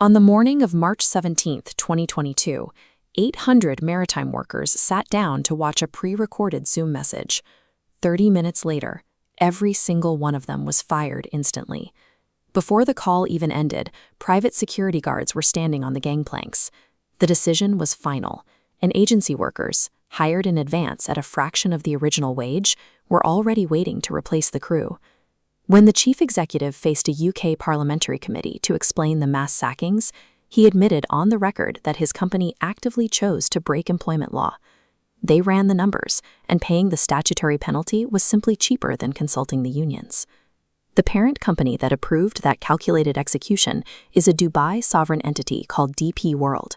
On the morning of March 17, 2022, 800 maritime workers sat down to watch a pre-recorded Zoom message. 30 minutes later, every single one of them was fired instantly. Before the call even ended, private security guards were standing on the gangplanks. The decision was final, and agency workers, hired in advance at a fraction of the original wage, were already waiting to replace the crew. When the chief executive faced a UK parliamentary committee to explain the mass sackings, he admitted on the record that his company actively chose to break employment law. They ran the numbers, and paying the statutory penalty was simply cheaper than consulting the unions. The parent company that approved that calculated execution is a Dubai sovereign entity called DP World.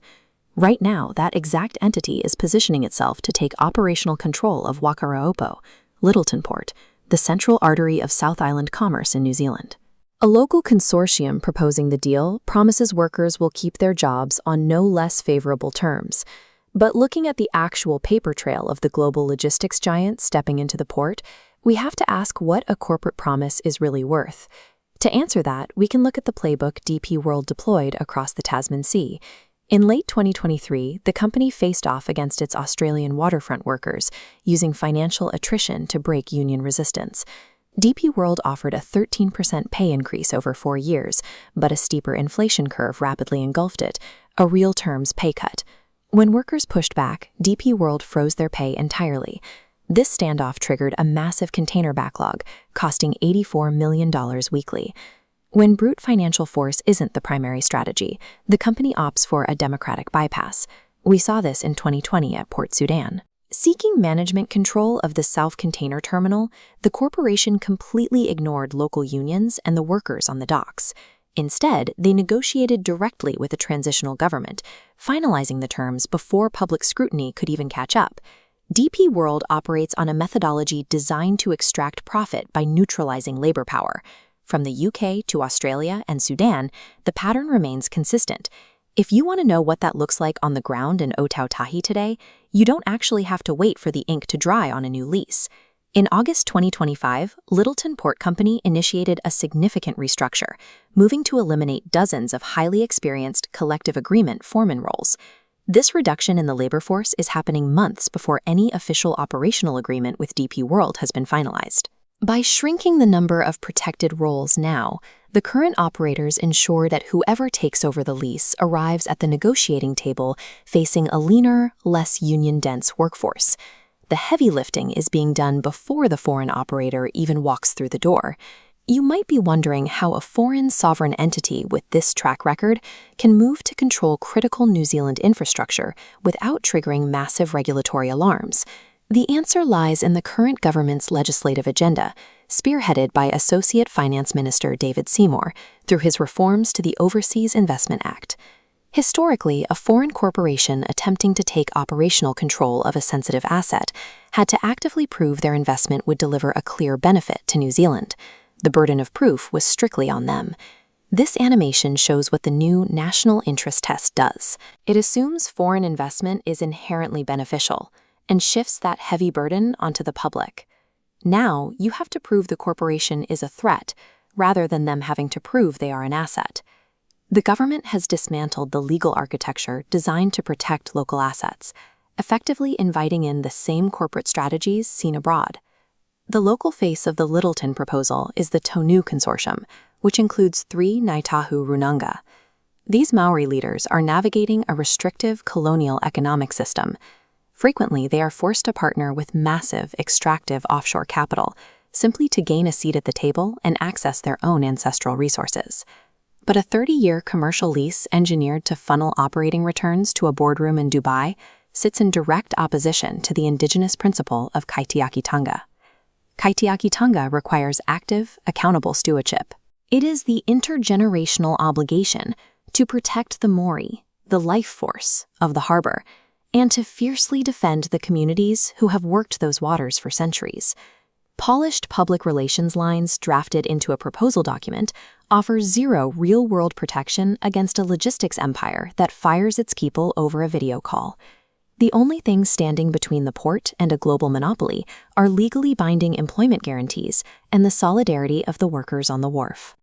Right now, that exact entity is positioning itself to take operational control of Whakaraupō, Lyttelton Port, the central artery of South Island commerce in New Zealand. A local consortium proposing the deal promises workers will keep their jobs on no less favorable terms. But looking at the actual paper trail of the global logistics giant stepping into the port, we have to ask what a corporate promise is really worth. To answer that, we can look at the playbook DP World deployed across the Tasman Sea. In late 2023, the company faced off against its Australian waterfront workers, using financial attrition to break union resistance. DP World offered a 13% pay increase over 4 years, but a steeper inflation curve rapidly engulfed it, a real terms pay cut. When workers pushed back, DP World froze their pay entirely. This standoff triggered a massive container backlog, costing $84 million weekly. When brute financial force isn't the primary strategy, the company opts for a democratic bypass. We saw this in 2020 at Port Sudan. Seeking management control of the South Container Terminal, the corporation completely ignored local unions and the workers on the docks. Instead, they negotiated directly with the transitional government, finalizing the terms before public scrutiny could even catch up. DP World operates on a methodology designed to extract profit by neutralizing labor power. From the UK to Australia and Sudan, the pattern remains consistent. If you want to know what that looks like on the ground in Ōtautahi today, you don't actually have to wait for the ink to dry on a new lease. In August 2025, Lyttelton Port Company initiated a significant restructure, moving to eliminate dozens of highly experienced collective agreement foreman roles. This reduction in the labor force is happening months before any official operational agreement with DP World has been finalized. By shrinking the number of protected roles now, the current operators ensure that whoever takes over the lease arrives at the negotiating table facing a leaner, less union-dense workforce. The heavy lifting is being done before the foreign operator even walks through the door. You might be wondering how a foreign sovereign entity with this track record can move to control critical New Zealand infrastructure without triggering massive regulatory alarms. The answer lies in the current government's legislative agenda, spearheaded by Associate Finance Minister David Seymour through his reforms to the Overseas Investment Act. Historically, a foreign corporation attempting to take operational control of a sensitive asset had to actively prove their investment would deliver a clear benefit to New Zealand. The burden of proof was strictly on them. This animation shows what the new National Interest Test does. It assumes foreign investment is inherently beneficial and shifts that heavy burden onto the public. Now, you have to prove the corporation is a threat, rather than them having to prove they are an asset. The government has dismantled the legal architecture designed to protect local assets, effectively inviting in the same corporate strategies seen abroad. The local face of the Lyttelton proposal is the Tonu Consortium, which includes 3 Ngaitahu Runanga. These Māori leaders are navigating a restrictive colonial economic system. Frequently, they are forced to partner with massive extractive offshore capital, simply to gain a seat at the table and access their own ancestral resources. But a 30-year commercial lease engineered to funnel operating returns to a boardroom in Dubai sits in direct opposition to the indigenous principle of kaitiakitanga. Kaitiakitanga requires active, accountable stewardship. It is the intergenerational obligation to protect the Māori, the life force of the harbor, and to fiercely defend the communities who have worked those waters for centuries. Polished public relations lines drafted into a proposal document offer zero real-world protection against a logistics empire that fires its people over a video call. The only things standing between the port and a global monopoly are legally binding employment guarantees and the solidarity of the workers on the wharf.